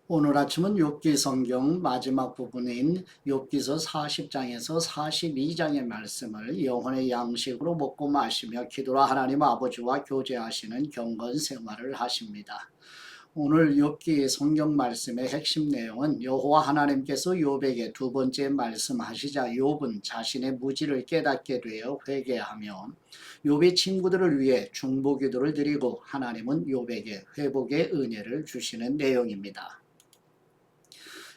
오늘 아침은 욥기 성경 마지막 부분인 욥기서 40장에서 42장의 말씀을 영혼의 양식으로 먹고 마시며 기도로 하나님 아버지와 교제하시는 경건 생활을 하십니다. 오늘 욥기 성경 말씀의 핵심 내용은 여호와 하나님께서 욥에게 두 번째 말씀하시자 욥은 자신의 무지를 깨닫게 되어 회개하며 욥의 친구들을 위해 중보기도를 드리고 하나님은 욥에게 회복의 은혜를 주시는 내용입니다.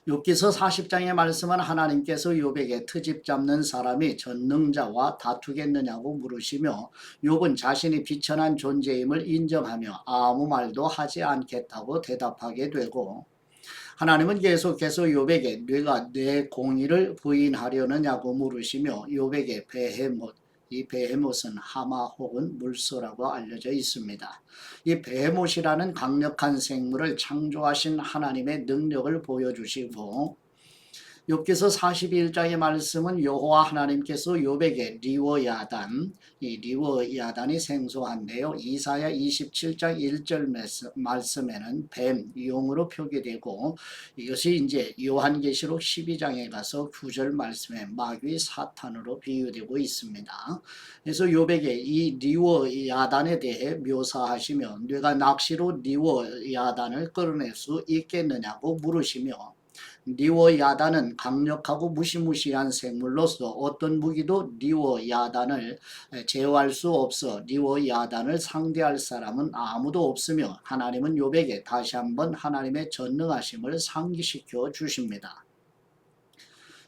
욥기서 40장의 말씀은 하나님께서 욥에게 트집 잡는 사람이 전능자와 다투겠느냐고 물으시며 욥은 자신이 비천한 존재임을 인정하며 아무 말도 하지 않겠다고 대답하게 되고 하나님은 계속해서 욥에게 네가 내 공의를 부인하려느냐고 물으시며 욥에게 베헤못, 이 베헤못은 하마 혹은 물소라고 알려져 있습니다. 이 베헤못이라는 강력한 생물을 창조하신 하나님의 능력을 보여주시고 욥기서 41장의 말씀은 여호와 하나님께서 욥에게 리워야단, 이 리워야단이 생소한데요. 이사야 27장 1절 말씀에는 뱀, 용으로 표기되고 이것이 이제 요한계시록 12장에 가서 9절 말씀에 마귀 사탄으로 비유되고 있습니다. 그래서 욥에게 이 리워야단에 대해 묘사하시며 네가 낚시로 리워야단을 끌어낼 수 있겠느냐고 물으시며 리워야단은 강력하고 무시무시한 생물로서 어떤 무기도 리워야단을 제어할 수 없어 리워야단을 상대할 사람은 아무도 없으며 하나님은 욥에게 다시 한번 하나님의 전능하심을 상기시켜 주십니다.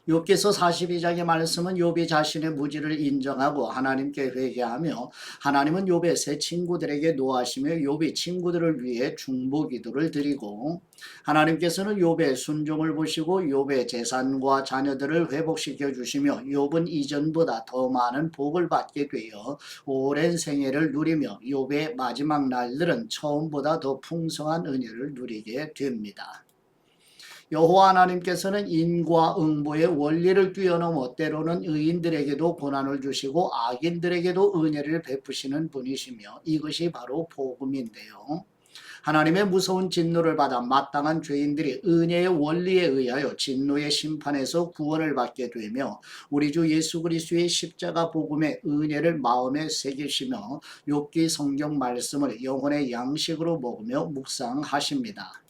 욥기서 42장의 말씀은 욥이 자신의 무지를 인정하고 하나님께 회개하며 하나님은 욥의 새 친구들에게 노하시며 욥이 친구들을 위해 중보기도를 드리고 하나님께서는 욥의 순종을 보시고 욥의 재산과 자녀들을 회복시켜 주시며 욥은 이전보다 더 많은 복을 받게 되어 오랜 생애를 누리며 욥의 마지막 날들은 처음보다 더 풍성한 은혜를 누리게 됩니다. 여호와 하나님께서는 인과 응보의 원리를 뛰어넘어 때로는 의인들에게도 고난을 주시고 악인들에게도 은혜를 베푸시는 분이시며 이것이 바로 복음인데요. 하나님의 무서운 진노를 받아 마땅한 죄인들이 은혜의 원리에 의하여 진노의 심판에서 구원을 받게 되며 우리 주 예수 그리스도의 십자가 복음의 은혜를 마음에 새기시며 욥기 성경 말씀을 영혼의 양식으로 먹으며 묵상하십니다.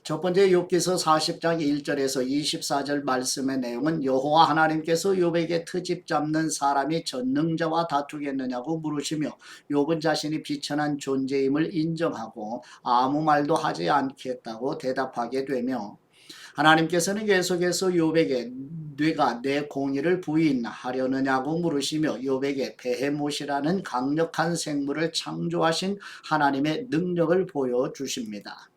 첫 번째 욥기서 40장 1절에서 24절 말씀의 내용은 여호와 하나님께서 욥에게 트집 잡는 사람이 전능자와 다투겠느냐고 물으시며 욥은 자신이 비천한 존재임을 인정하고 아무 말도 하지 않겠다고 대답하게 되며 하나님께서는 계속해서 욥에게 네가 내 공의를 부인하려느냐고 물으시며 욥에게 베헤못이라는 강력한 생물을 창조하신 하나님의 능력을 보여주십니다.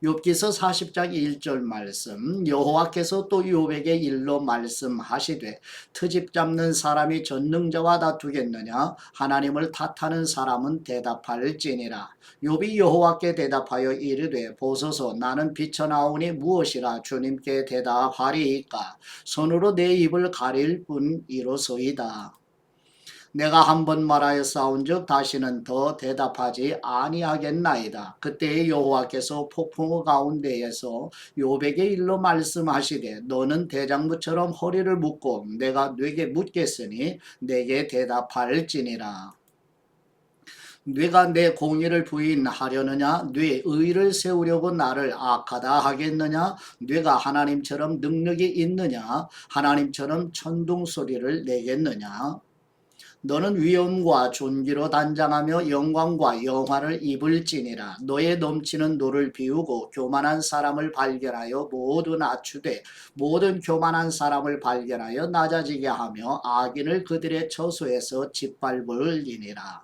욥기서 40장 1절 말씀 여호와께서 또 욥에게 일러 말씀하시되 트집 잡는 사람이 전능자와 다투겠느냐 하나님을 탓하는 사람은 대답할지니라. 욥이 여호와께 대답하여 이르되 보소서 나는 비쳐나오니 무엇이라 주님께 대답하리이까 손으로 내 입을 가릴 뿐이로소이다. 내가 한 번 말하여 싸운즉 다시는 더 대답하지 아니하겠나이다. 그때의 여호와께서 폭풍우 가운데에서 욥에게 일러 말씀하시되 너는 대장부처럼 허리를 묶고 내가 네게 묻겠으니 내게 대답할지니라. 네가 내 공의를 부인하려느냐? 네 의를 세우려고 나를 악하다 하겠느냐? 네가 하나님처럼 능력이 있느냐? 하나님처럼 천둥 소리를 내겠느냐? 너는 위엄과 존귀로 단장하며 영광과 영화를 입을지니라. 너의 넘치는 노를 비우고 교만한 사람을 발견하여 모두 낮추되 모든 교만한 사람을 발견하여 낮아지게 하며 악인을 그들의 처소에서 짓밟을지니라.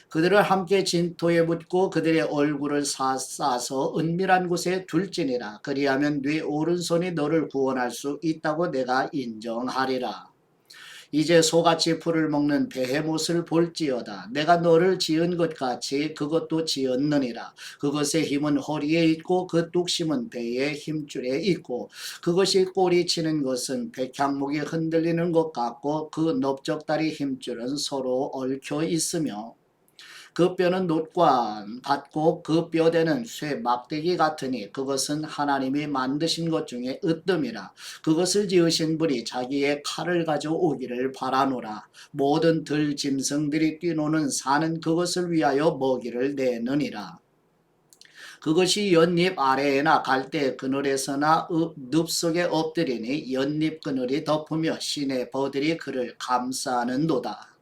그들을 함께 진토에 묻고 그들의 얼굴을 싸서 은밀한 곳에 둘지니라. 그리하면 네 오른손이 너를 구원할 수 있다고 내가 인정하리라. 이제 소같이 풀을 먹는 베헤못을 볼지어다. 내가 너를 지은 것 같이 그것도 지었느니라. 그것의 힘은 허리에 있고 그 뚝심은 배의 힘줄에 있고 그것이 꼬리 치는 것은 백향목이 흔들리는 것 같고 그 넓적다리 힘줄은 서로 얽혀 있으며 그 뼈는 놋과 같고 그 뼈대는 쇠 막대기 같으니 그것은 하나님이 만드신 것 중에 으뜸이라. 그것을 지으신 분이 자기의 칼을 가져오기를 바라노라. 모든 들 짐승들이 뛰노는 산은 그것을 위하여 먹이를 내느니라. 그것이 연잎 아래에나 갈대 그늘에서나 늪 속에 엎드리니 연잎 그늘이 덮으며 시내 버들이 그를 감싸는도다.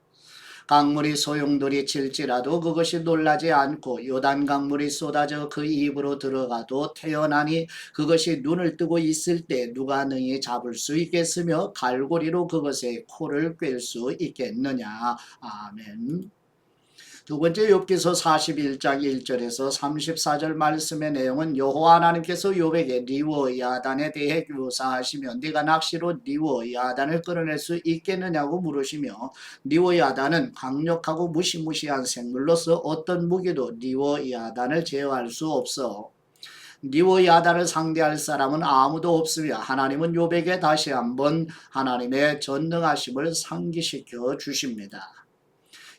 강물이 소용돌이 칠지라도 그것이 놀라지 않고 요단 강물이 쏟아져 그 입으로 들어가도 태어나니 그것이 눈을 뜨고 있을 때 누가 능히 잡을 수 있겠으며 갈고리로 그것의 코를 꿰을 수 있겠느냐. 아멘. 두 번째 욥기서 41장 1절에서 34절 말씀의 내용은 여호와 하나님께서 욥에게 리워 야단에 대해 묘사하시며 네가 낚시로 리워 야단을 끌어낼 수 있겠느냐고 물으시며 리워 야단은 강력하고 무시무시한 생물로서 어떤 무기도 리워 야단을 제어할 수 없어. 니워 야단을 상대할 사람은 아무도 없으며 하나님은 욥에게 다시 한번 하나님의 전능하심을 상기시켜 주십니다.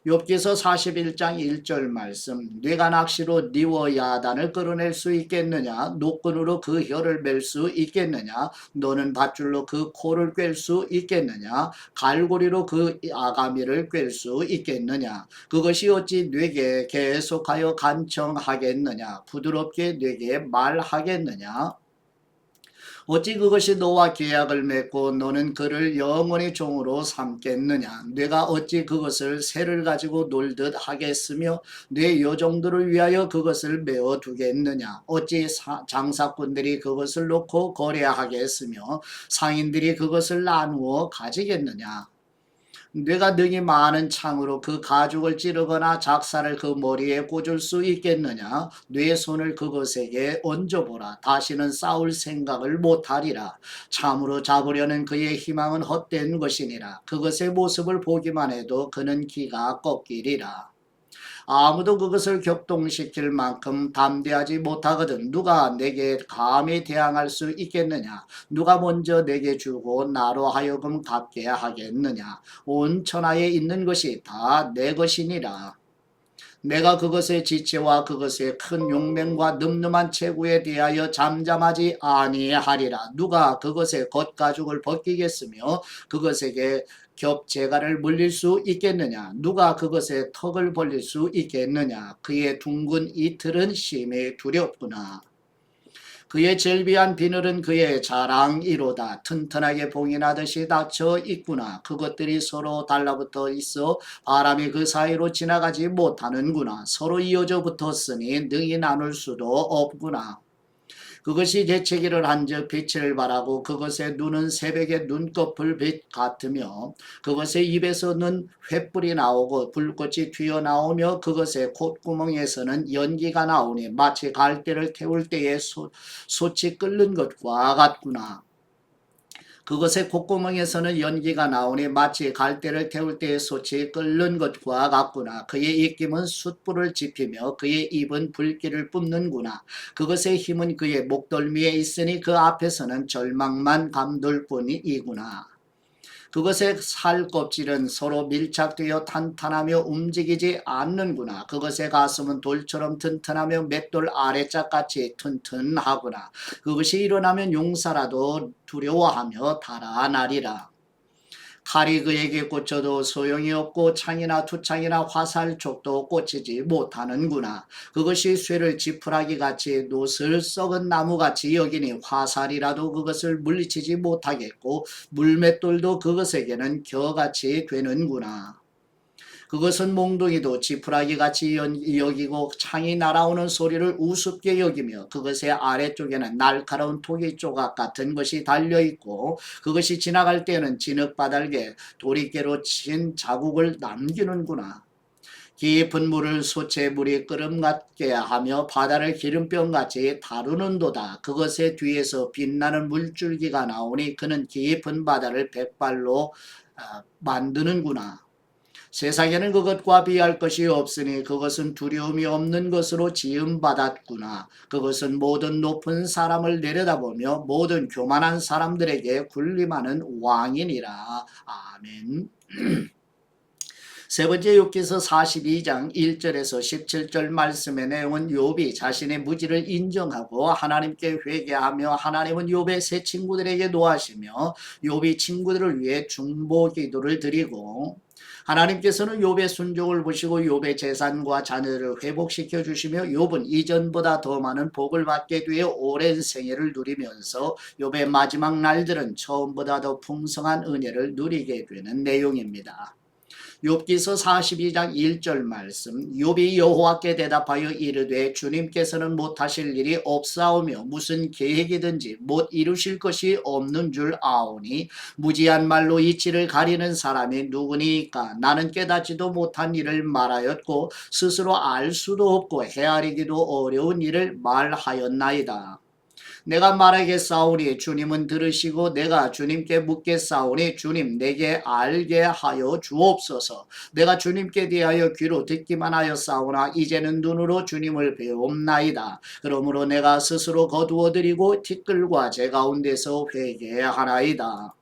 욥기서 41장 1절 말씀 네가 낚시로 니워 야단을 끌어낼 수 있겠느냐 노끈으로 그 혀를 맬 수 있겠느냐 너는 밧줄로 그 코를 꿰을 수 있겠느냐 갈고리로 그 아가미를 꿰을 수 있겠느냐 그것이 어찌 뇌게 계속하여 간청하겠느냐 부드럽게 뇌게 말하겠느냐 어찌 그것이 너와 계약을 맺고 너는 그를 영원히 종으로 삼겠느냐 네가 어찌 그것을 새를 가지고 놀듯 하겠으며 네 요정들을 위하여 그것을 메어 두겠느냐 어찌 장사꾼들이 그것을 놓고 거래하겠으며 상인들이 그것을 나누어 가지겠느냐 뇌가 능히 많은 창으로 그 가죽을 찌르거나 작사를 그 머리에 꽂을 수 있겠느냐 뇌 손을 그것에게 얹어보라 다시는 싸울 생각을 못하리라 참으로 잡으려는 그의 희망은 헛된 것이니라 그것의 모습을 보기만 해도 그는 기가 꺾이리라 아무도 그것을 격동시킬 만큼 담대하지 못하거든 누가 내게 감히 대항할 수 있겠느냐 누가 먼저 내게 주고 나로 하여금 갚게 하겠느냐 온 천하에 있는 것이 다 내 것이니라 내가 그것의 지체와 그것의 큰 용맹과 늠름한 체구에 대하여 잠잠하지 아니하리라. 누가 그것의 겉가죽을 벗기겠으며 그것에게 겹재갈을 물릴 수 있겠느냐. 누가 그것의 턱을 벌릴 수 있겠느냐. 그의 둥근 이틀은 심히 두렵구나. 그의 절비한 비늘은 그의 자랑이로다. 튼튼하게 봉인하듯이 닫혀 있구나. 그것들이 서로 달라붙어 있어 바람이 그 사이로 지나가지 못하는구나. 서로 이어져 붙었으니 능히 나눌 수도 없구나. 그것이 재채기를 한즉 빛을 발하고 그것의 눈은 새벽의 눈꺼풀빛 같으며 그것의 입에서는 횃불이 나오고 불꽃이 튀어나오며 그것의 콧구멍에서는 연기가 나오니 마치 갈대를 태울 때에 솥이 끓는 것과 같구나. 그것의 콧구멍에서는 연기가 나오니 마치 갈대를 태울 때의 솥이 끓는 것과 같구나. 그의 입김은 숯불을 지피며 그의 입은 불길을 뿜는구나. 그것의 힘은 그의 목덜미에 있으니 그 앞에서는 절망만 감돌 뿐이구나. 그것의 살 껍질은 서로 밀착되어 탄탄하며 움직이지 않는구나. 그것의 가슴은 돌처럼 튼튼하며 맷돌 아래짝같이 튼튼하구나. 그것이 일어나면 용사라도 두려워하며 달아나리라. 칼이 그에게 꽂혀도 소용이 없고 창이나 투창이나 화살촉도 꽂히지 못하는구나. 그것이 쇠를 지푸라기같이 노슬 썩은 나무같이 여기니 화살이라도 그것을 물리치지 못하겠고 물맷돌도 그것에게는 겨같이 되는구나. 그것은 몽둥이도 지푸라기같이 여기고 창이 날아오는 소리를 우습게 여기며 그것의 아래쪽에는 날카로운 토기 조각 같은 것이 달려있고 그것이 지나갈 때는 진흙바닥에 도리깨로 친 자국을 남기는구나. 깊은 물을 솥에 물이 끓음같게 하며 바다를 기름병같이 다루는도다. 그것의 뒤에서 빛나는 물줄기가 나오니 그는 깊은 바다를 백발로 만드는구나. 세상에는 그것과 비할 것이 없으니 그것은 두려움이 없는 것으로 지음받았구나. 그것은 모든 높은 사람을 내려다보며 모든 교만한 사람들에게 군림하는 왕이니라. 아멘. 세 번째 욥기서 42장 1절에서 17절 말씀의 내용은 욥이 자신의 무지를 인정하고 하나님께 회개하며 하나님은 욥의 세 친구들에게 노하시며 욥이 친구들을 위해 중보 기도를 드리고 하나님께서는 욥의 순종을 보시고 욥의 재산과 자녀를 회복시켜 주시며 욥은 이전보다 더 많은 복을 받게 되어 오랜 생애를 누리면서 욥의 마지막 날들은 처음보다 더 풍성한 은혜를 누리게 되는 내용입니다. 욥기서 42장 1절 말씀 욥이 여호와께 대답하여 이르되 주님께서는 못하실 일이 없사오며 무슨 계획이든지 못 이루실 것이 없는 줄 아오니 무지한 말로 이치를 가리는 사람이 누구니까 나는 깨닫지도 못한 일을 말하였고 스스로 알 수도 없고 헤아리기도 어려운 일을 말하였나이다. 내가 말하겠사오니 주님은 들으시고 내가 주님께 묻겠사오니 주님 내게 알게 하여 주옵소서. 내가 주님께 대하여 귀로 듣기만 하였사오나 이제는 눈으로 주님을 배움나이다. 그러므로 내가 스스로 거두어드리고 티끌과 제 가운데서 회개하나이다.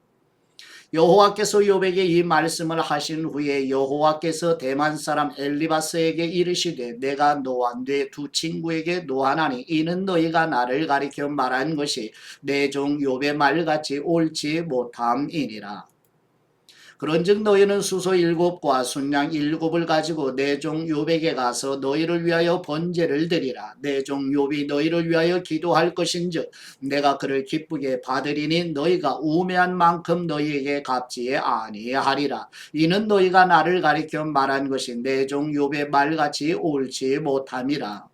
여호와께서 욥에게 이 말씀을 하신 후에 여호와께서 대만 사람 엘리바스에게 이르시되 내가 노한되 두 친구에게 노하나니 이는 너희가 나를 가리켜 말한 것이 내 종 욥의 말같이 옳지 못함이니라. 그런즉 너희는 수소 7과 순양 7을 가지고 내 종 욥에게 가서 너희를 위하여 번제를 드리라. 내 종 욥이 너희를 위하여 기도할 것인즉 내가 그를 기쁘게 받으리니 너희가 우매한 만큼 너희에게 갚지 아니하리라. 이는 너희가 나를 가리켜 말한 것이 내 종 욥의 말같이 옳지 못함이라.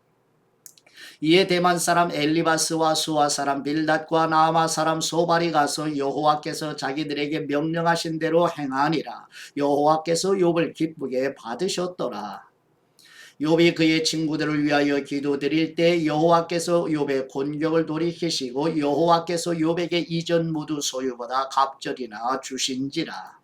이에 대만 사람 엘리바스와 수아 사람 빌닷과 나아마 사람 소발이 가서 여호와께서 자기들에게 명령하신 대로 행하니라. 여호와께서 욥을 기쁘게 받으셨더라. 욥이 그의 친구들을 위하여 기도드릴 때 여호와께서 욥의 곤경을 돌이키시고 여호와께서 욥에게 이전 무드 소유보다 갑절이나 주신지라.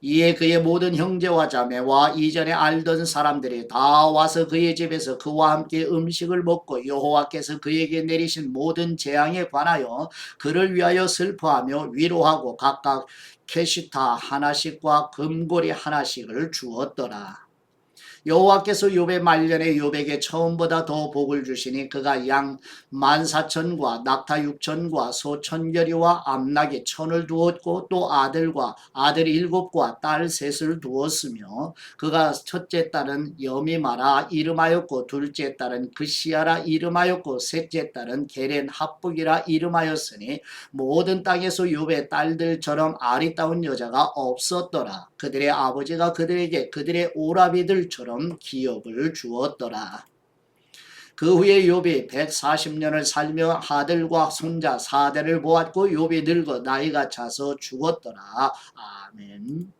이에 그의 모든 형제와 자매와 이전에 알던 사람들이 다 와서 그의 집에서 그와 함께 음식을 먹고 여호와께서 그에게 내리신 모든 재앙에 관하여 그를 위하여 슬퍼하며 위로하고 각각 캐시타 하나씩과 금고리 하나씩을 주었더라. 여호와께서 욥의 말년에 욥에게 처음보다 더 복을 주시니 그가 양 14,000과 낙타 6,000과 소 1,000결이와 암낙이 1,000을 두었고 또 아들과 아들 7과 딸 3을 두었으며 그가 첫째 딸은 여미마라 이름하였고 둘째 딸은 그시아라 이름하였고 셋째 딸은 게렌 합북이라 이름하였으니 모든 땅에서 욥의 딸들처럼 아리따운 여자가 없었더라. 그들의 아버지가 그들에게 그들의 오라비들처럼 기업을 주었더라. 그 후에 욥이 140년을 살며 아들과 손자 4대를 보았고 욥이 늙어 나이가 차서 죽었더라. 아멘.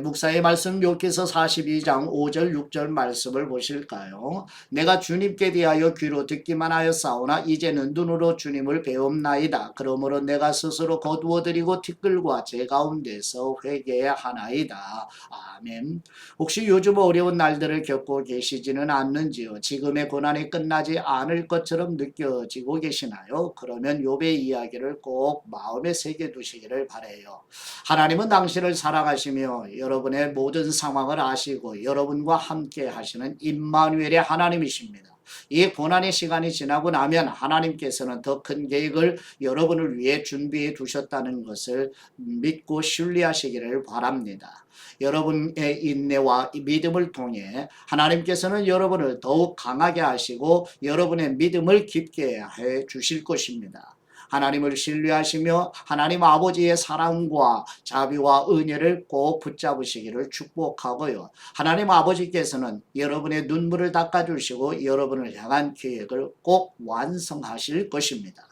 묵사의 말씀 욥기서 42장 5절 6절 말씀을 보실까요? 내가 주님께 대하여 귀로 듣기만 하였사오나 이제는 눈으로 주님을 배움나이다. 그러므로 내가 스스로 거두어드리고 티끌과 제 가운데서 회개하나이다. 아멘. 혹시 요즘 어려운 날들을 겪고 계시지는 않는지요? 지금의 고난이 끝나지 않을 것처럼 느껴지고 계시나요? 그러면 욥의 이야기를 꼭 마음에 새겨두시기를 바라요. 하나님은 당신을 사랑하시며 여러분의 모든 상황을 아시고 여러분과 함께 하시는 임마누엘의 하나님이십니다. 이 고난의 시간이 지나고 나면 하나님께서는 더 큰 계획을 여러분을 위해 준비해 두셨다는 것을 믿고 신뢰하시기를 바랍니다. 여러분의 인내와 믿음을 통해 하나님께서는 여러분을 더욱 강하게 하시고 여러분의 믿음을 깊게 해 주실 것입니다. 하나님을 신뢰하시며 하나님 아버지의 사랑과 자비와 은혜를 꼭 붙잡으시기를 축복하고요. 하나님 아버지께서는 여러분의 눈물을 닦아주시고 여러분을 향한 계획을 꼭 완성하실 것입니다.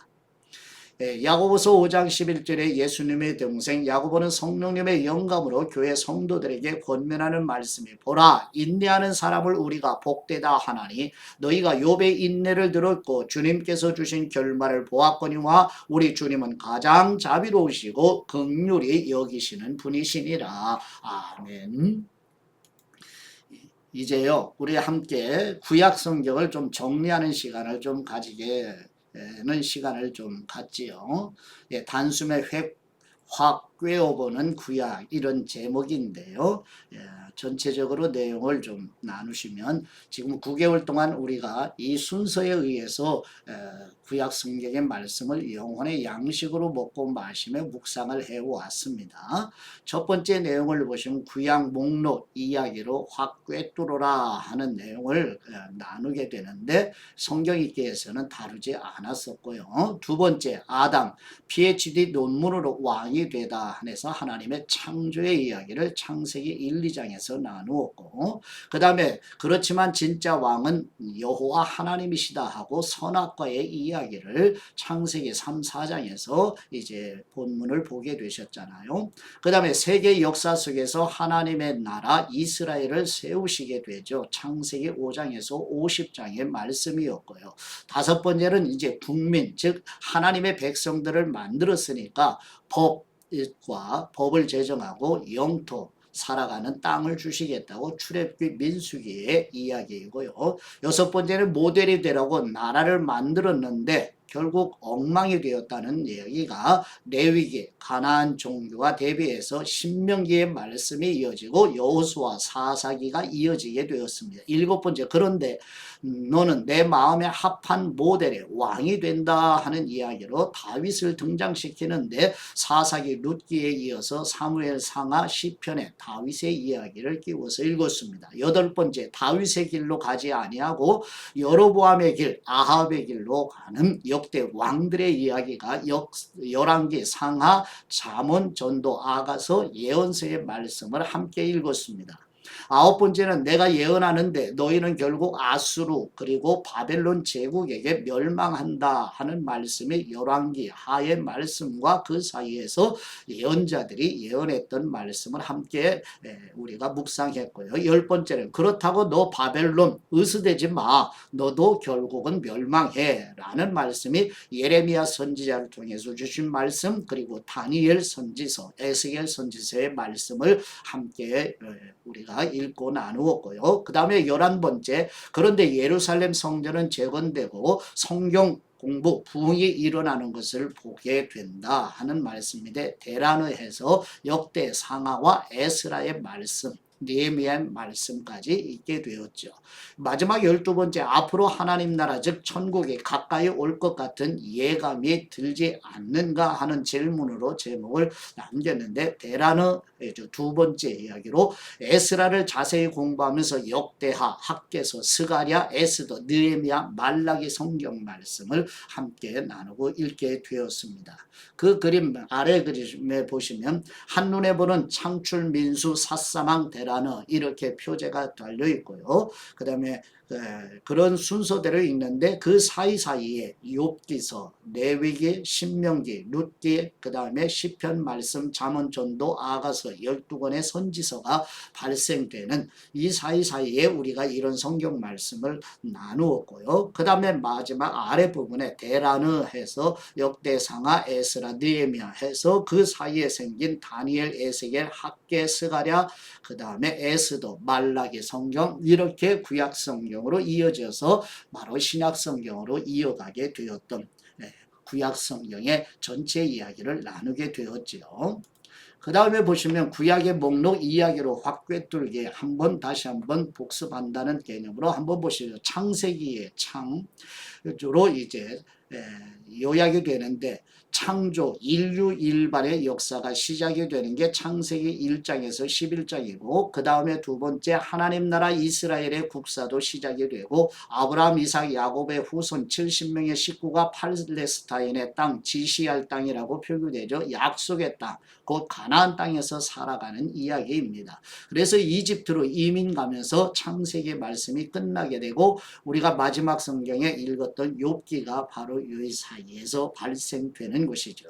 야고보서 5장 11절에 예수님의 동생 야고보는 성령님의 영감으로 교회 성도들에게 권면하는 말씀이 보라 인내하는 사람을 우리가 복되다 하나니 너희가 욥의 인내를 들었고 주님께서 주신 결말을 보았거니와 우리 주님은 가장 자비로우시고 긍휼히 여기시는 분이시니라. 아멘. 이제요 우리 함께 구약 성경을 좀 정리하는 시간을 좀 가지게 는 시간을 좀 갖지요. 단숨에 확 꿰어보는 구약 이런 제목인데요. 예, 전체적으로 내용을 좀 나누시면 지금 9개월 동안 우리가 이 순서에 의해서 구약 성경의 말씀을 영혼의 양식으로 먹고 마시며 묵상을 해왔습니다. 첫 번째 내용을 보시면 구약 목록 이야기로 확 꿰뚫어라 하는 내용을 나누게 되는데 성경 읽기에서는 다루지 않았었고요. 두 번째 아담 PhD 논문으로 왕이 되다 해서 하나님의 창조의 이야기를 창세기 1, 2장에서 나누었고 그 다음에 그렇지만 진짜 왕은 여호와 하나님이시다 하고 선악과의 이야기를 창세기 3, 4장에서 이제 본문을 보게 되셨잖아요. 그 다음에 세계 역사 속에서 하나님의 나라 이스라엘을 세우시게 되죠. 창세기 5장에서 50장의 말씀이었고요. 다섯 번째는 이제 국민 즉 하나님의 백성들을 만들었으니까 법을 제정하고 영토 살아가는 땅을 주시겠다고 출애굽기 민수기의 이야기이고요. 여섯 번째는 모델이 되라고 나라를 만들었는데 결국 엉망이 되었다는 이야기가 레위기 가나안 종교와 대비해서 신명기의 말씀이 이어지고 여호수아 사사기가 이어지게 되었습니다. 일곱 번째 그런데 너는 내 마음에 합한 모델의 왕이 된다 하는 이야기로 다윗을 등장시키는데 사사기 룻기에 이어서 사무엘 상하 시편에 다윗의 이야기를 끼워서 읽었습니다. 여덟 번째 다윗의 길로 가지 아니하고 여로보암의 길 아합의 길로 가는 역대 왕들의 이야기가 열왕기 상하 잠언 전도 아가서 예언서의 말씀을 함께 읽었습니다. 아홉 번째는 내가 예언하는데 너희는 결국 아수르 그리고 바벨론 제국에게 멸망한다 하는 말씀이 열왕기 하의 말씀과 그 사이에서 예언자들이 예언했던 말씀을 함께 우리가 묵상했고요. 열 번째는 그렇다고 너 바벨론 으스대지 마 너도 결국은 멸망해 라는 말씀이 예레미야 선지자를 통해서 주신 말씀 그리고 다니엘 선지서 에스겔 선지서의 말씀을 함께 우리가 읽고 나누었고요. 그 다음에 11번째 그런데 예루살렘 성전은 재건되고 성경 공부, 부흥이 일어나는 것을 보게 된다 하는 말씀인데 대란을 역대 상하와 에스라의 말씀 느헤미야의 말씀까지 있게 되었죠. 마지막 12번째 앞으로 하나님 나라 즉 천국이 가까이 올 것 같은 예감이 들지 않는가 하는 질문으로 제목을 남겼는데 대란의 두 번째 이야기로 에스라를 자세히 공부하면서 역대하, 학개서, 스가랴, 에스더, 느헤미야, 말라기 성경 말씀을 함께 나누고 읽게 되었습니다. 그 그림 아래 그림에 보시면 한눈에 보는 창출, 민수, 삿사망, 대란 이렇게 표제가 달려 있고요. 그 다음에 그런 순서대로 읽는데 그 사이사이에 욥기서, 레위기, 신명기, 룻기, 그 다음에 시편 말씀, 잠언 전도, 아가서 12권의 선지서가 발생되는 이 사이사이에 우리가 이런 성경 말씀을 나누었고요. 그 다음에 마지막 아래 부분에 대란을 해서 역대상하, 에스라, 느헤미야 해서 그 사이에 생긴 다니엘, 에스겔, 학개, 스가랴, 그 다음에 에스더, 말라기 성경 이렇게 구약 성경으로 이어져서 바로 신약 성경으로 이어가게 되었던 구약 성경의 전체 이야기를 나누게 되었지요. 그 다음에 보시면 구약의 목록 이야기로 확 꿰뚫게 다시 한번 복습한다는 개념으로 한번 보시죠. 창세기의 창으로 이제 요약이 되는데 창조 인류 일반의 역사가 시작이 되는 게 창세기 1장에서 11장이고 그 다음에 두 번째 하나님 나라 이스라엘의 국사도 시작이 되고 아브라함, 이삭, 야곱의 후손 70명의 식구가 팔레스타인의 땅 지시할 땅이라고 표기되죠. 약속의 땅, 곧 가나안 땅에서 살아가는 이야기입니다. 그래서 이집트로 이민 가면서 창세기 말씀이 끝나게 되고 우리가 마지막 성경에 읽었던 욥기가 바로 이 사이에서 발생되는 것이죠.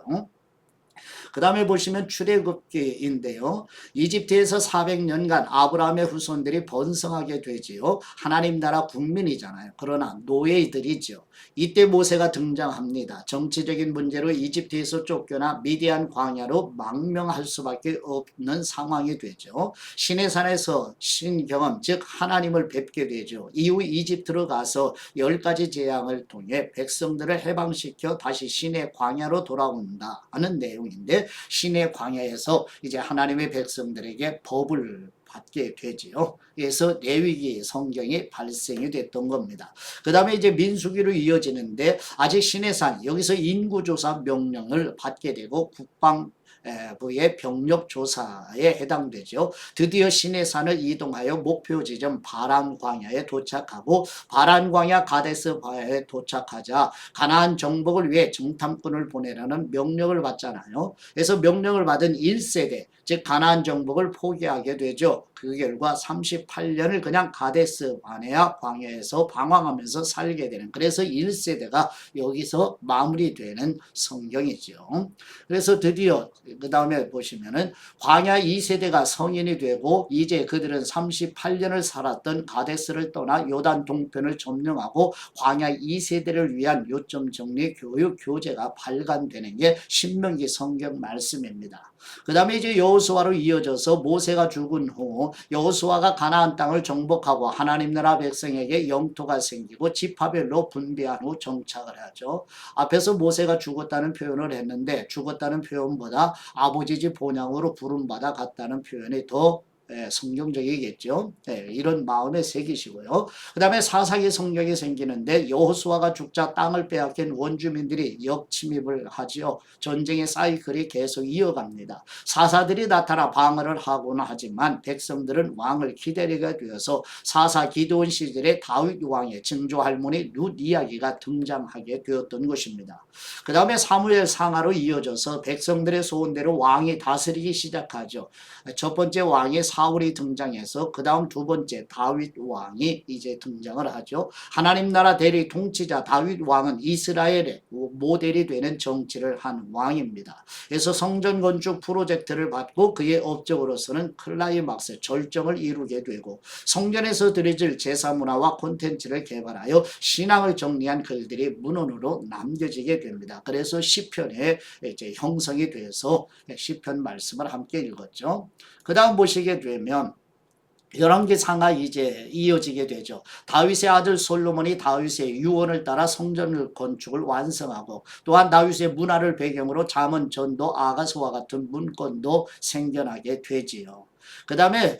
그 다음에 보시면 출애굽기인데요. 이집트에서 400년간 아브라함의 후손들이 번성하게 되지요. 하나님 나라 국민이잖아요. 그러나 노예들이죠. 이때 모세가 등장합니다. 정치적인 문제로 이집트에서 쫓겨나 미디안 광야로 망명할 수밖에 없는 상황이 되죠. 시내산에서 신경험 즉 하나님을 뵙게 되죠. 이후 이집트로 가서 10가지 재앙을 통해 백성들을 해방시켜 다시 시내 광야로 돌아온다 하는 내용이 내용인데 시내 광야에서 이제 하나님의 백성들에게 법을 받게 되지요. 그래서 레위기 성경이 발생이 됐던 겁니다. 그 다음에 이제 민수기로 이어지는데 아직 시내산 여기서 인구조사 명령을 받게 되고 국방부의 병력조사에 해당되죠. 드디어 시내산을 이동하여 목표 지점 바란광야에 도착하고 바란광야 가데스 바야에 도착하자 가나안 정복을 위해 정탐꾼을 보내라는 명령을 받잖아요. 그래서 명령을 받은 1세대 즉 가나안 정복을 포기하게 되죠. 그 결과 38년을 그냥 가데스 바네아 광야에서 방황하면서 살게 되는 그래서 1세대가 여기서 마무리되는 성경이죠. 그래서 드디어 그 다음에 보시면은 광야 2세대가 성인이 되고 이제 그들은 38년을 살았던 가데스를 떠나 요단 동편을 점령하고 광야 2세대를 위한 요점 정리 교육 교재가 발간되는 게 신명기 성경 말씀입니다. 그 다음에 이제 여호수아로 이어져서 모세가 죽은 후 여호수아가 가나안 땅을 정복하고 하나님 나라 백성에게 영토가 생기고 지파별로 분배한 후 정착을 하죠. 앞에서 모세가 죽었다는 표현을 했는데 죽었다는 표현보다 아버지 집 본향으로 부름받아 갔다는 표현이 더 성경적이겠죠. 이런 마음에 새기시고요. 그 다음에 사사기 성경이 생기는데 여호수아가 죽자 땅을 빼앗긴 원주민들이 역침입을 하지요. 전쟁의 사이클이 계속 이어갑니다. 사사들이 나타나 방어를 하고는 하지만 백성들은 왕을 기다리게 되어서 사사 기드온 시절에 다윗 왕의 증조 할머니 룻 이야기가 등장하게 되었던 것입니다. 그 다음에 사무엘 상하로 이어져서 백성들의 소원대로 왕이 다스리기 시작하죠. 첫 번째 왕이 사울이 등장해서 그 다음 두 번째 다윗 왕이 이제 등장을 하죠. 하나님 나라 대리 통치자 다윗 왕은 이스라엘의 모델이 되는 정치를 한 왕입니다. 그래서 성전 건축 프로젝트를 받고 그의 업적으로서는 클라이막스 절정을 이루게 되고 성전에서 드려질 제사 문화와 콘텐츠를 개발하여 신앙을 정리한 글들이 문헌으로 남겨지게 됩니다. 그래서 시편에 이제 형성이 돼서 시편 말씀을 함께 읽었죠. 그 다음 보시게 되면 열왕기 상하 이제 이어지게 되죠. 다윗의 아들 솔로몬이 다윗의 유언을 따라 성전 건축을 완성하고 또한 다윗의 문화를 배경으로 잠언, 전도, 아가서와 같은 문건도 생겨나게 되지요. 그 다음에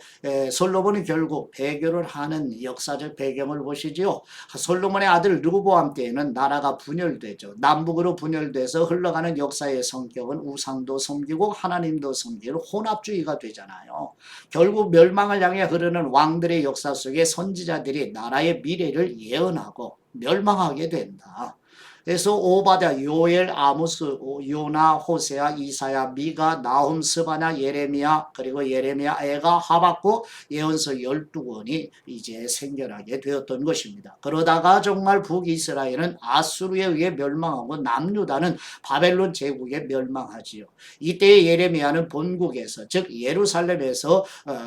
솔로몬이 결국 배교를 하는 역사적 배경을 보시지요. 솔로몬의 아들 르호보암 때에는 나라가 분열되죠. 남북으로 분열돼서 흘러가는 역사의 성격은 우상도 섬기고 하나님도 섬기는 혼합주의가 되잖아요. 결국 멸망을 향해 흐르는 왕들의 역사 속에 선지자들이 나라의 미래를 예언하고 멸망하게 된다. 그래서 오바댜, 요엘, 아모스, 요나, 호세아, 이사야, 미가, 나훔, 스바냐, 예레미야 그리고 예레미야, 애가, 하박국 예언서 12권이 이제 생겨나게 되었던 것입니다. 그러다가 정말 북이스라엘은 아수르에 의해 멸망하고 남유다는 바벨론 제국에 멸망하지요. 이때 예레미야는 본국에서 즉 예루살렘에서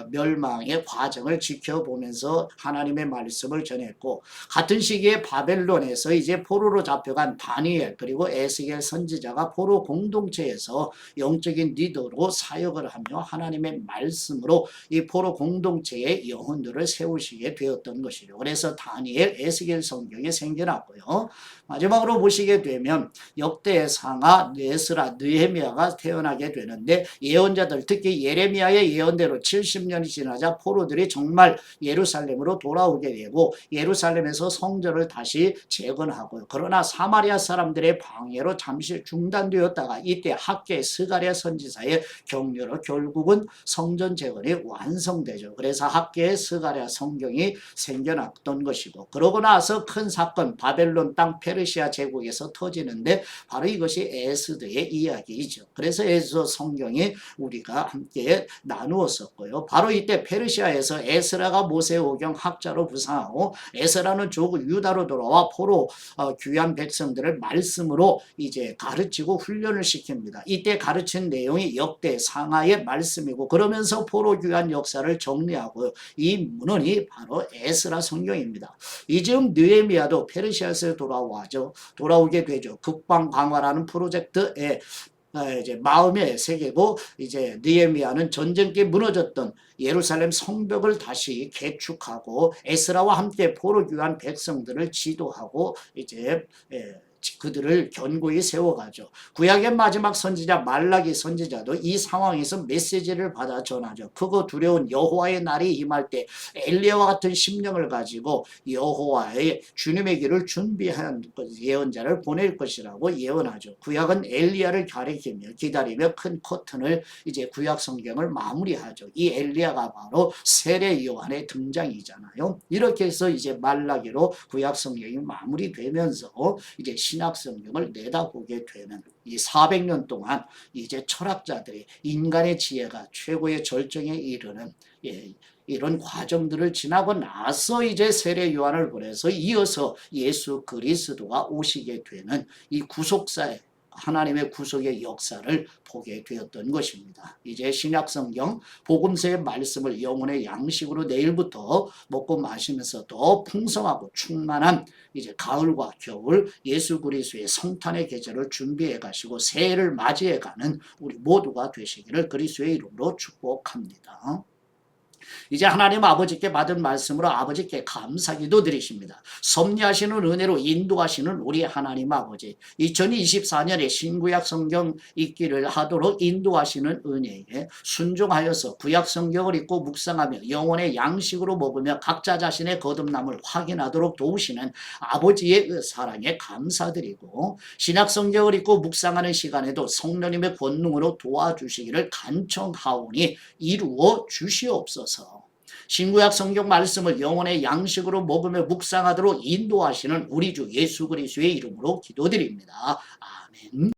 멸망의 과정을 지켜보면서 하나님의 말씀을 전했고 같은 시기에 바벨론에서 이제 포로로 잡혀간 다니엘 그리고 에스겔 선지자가 포로 공동체에서 영적인 리더로 사역을 하며 하나님의 말씀으로 이 포로 공동체의 영혼들을 세우시게 되었던 것이죠. 그래서 다니엘, 에스겔 성경이 생겨났고요. 마지막으로 보시게 되면 역대 상하, 에스라, 느헤미야가 태어나게 되는데 예언자들 특히 예레미야의 예언대로 70년이 지나자 포로들이 정말 예루살렘으로 돌아오게 되고 예루살렘에서 성전을 다시 재건하고요. 그러나 사마리아 사람들의 방해로 잠시 중단되었다가 이때 학계 스가랴 선지자의 격려로 결국은 성전 재건이 완성되죠. 그래서 학계의 스가랴 성경이 생겨났던 것이고 그러고 나서 큰 사건 바벨론 땅 페르시아 제국에서 터지는데 바로 이것이 에스더의 이야기이죠. 그래서 에스더 성경이 우리가 함께 나누었었고요. 바로 이때 페르시아에서 에스라가 모세오경 학자로 부상하고 에스라는 조국 유다로 돌아와 포로 귀한 백성들을 말씀으로 이제 가르치고 훈련을 시킵니다. 이때 가르친 내용이 역대 상하의 말씀이고 그러면서 포로 귀한 역사를 정리하고요. 이 문헌이 바로 에스라 성경입니다. 이즈음 느헤미야도 페르시아에서 돌아오게 되죠. 국방 강화라는 프로젝트에 이제 마음에 새기고 이제 느헤미야는 전쟁기 무너졌던 예루살렘 성벽을 다시 개축하고 에스라와 함께 포로 귀한 백성들을 지도하고 이제 그들을 견고히 세워가죠. 구약의 마지막 선지자 말라기 선지자도 이 상황에서 메시지를 받아 전하죠. 크고 두려운 여호와의 날이 임할 때 엘리야와 같은 심령을 가지고 여호와의 주님의 길을 준비한 예언자를 보낼 것이라고 예언하죠. 구약은 엘리야를 가리키며 기다리며 큰 커튼을 이제 구약 성경을 마무리하죠. 이 엘리야가 바로 세례 요한의 등장이잖아요. 이렇게 해서 이제 말라기로 구약 성경이 마무리되면서 이제 신약 성경을 내다보게 되는 이 400년 동안 이제 철학자들이 인간의 지혜가 최고의 절정에 이르는 이런 과정들을 지나고 나서 이제 세례 요한을 보내서 이어서 예수 그리스도가 오시게 되는 이 구속사의 하나님의 구속의 역사를 보게 되었던 것입니다. 이제 신약성경 복음서의 말씀을 영혼의 양식으로 내일부터 먹고 마시면서 더 풍성하고 충만한 이제 가을과 겨울 예수 그리스도의 성탄의 계절을 준비해 가시고 새해를 맞이해 가는 우리 모두가 되시기를 그리스도의 이름으로 축복합니다. 이제 하나님 아버지께 받은 말씀으로 아버지께 감사기도 드리십니다. 섭리하시는 은혜로 인도하시는 우리 하나님 아버지 2024년에 신구약 성경 읽기를 하도록 인도하시는 은혜에 순종하여서 구약 성경을 읽고 묵상하며 영혼의 양식으로 먹으며 각자 자신의 거듭남을 확인하도록 도우시는 아버지의 사랑에 감사드리고 신약 성경을 읽고 묵상하는 시간에도 성령님의 권능으로 도와주시기를 간청하오니 이루어 주시옵소서. 신구약 성경 말씀을 영혼의 양식으로 먹으며 묵상하도록 인도하시는 우리 주 예수 그리스도의 이름으로 기도드립니다. 아멘.